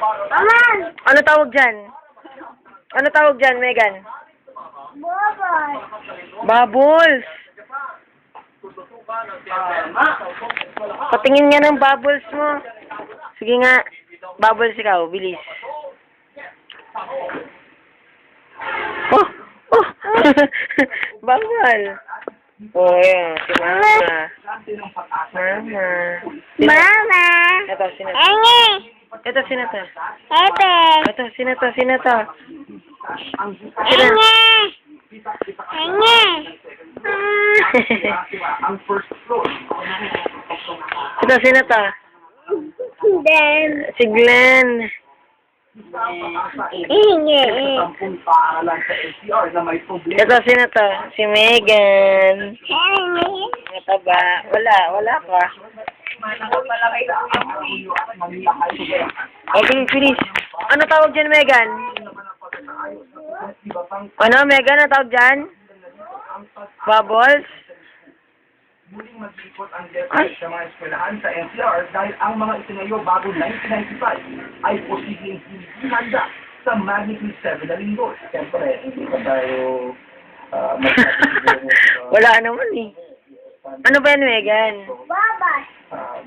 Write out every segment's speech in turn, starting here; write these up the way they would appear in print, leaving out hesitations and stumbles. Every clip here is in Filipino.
Aman! Ano tawag dyan? Ano tawag dyan, Megan? Bubbles! Bubbles! Patingin nga ng bubbles mo. Sige nga. Bubbles ikaw, bilis. Oh! Oh! Bawal. Oh, yan. Si Mama. Mama. Mama! Ito, sino to? Enge! Ito, sino to? Ete! Ito, sino to? Sino to? Sino? Enge! Enge! Ito, sino to? Then, Si Glenn. Enge! Ito, sino to? Si Megan. Enge! Mataba. Wala pa. Okay, finish. Ano tawag dyan, Megan? Ano, Megan? Ano tawag dyan? Bubbles? Muling mag-ikot ang DepEd sa mga eskwelahan sa NCR dahil ang mga itinayo bago 1995 ay posibleng hindi handa sa magnitude 7 na lindol. Siyempre, hindi pa tayo Wala naman eh. Ano ba yan, Megan? Bubbles!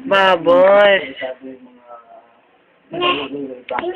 Bubbles. Enge!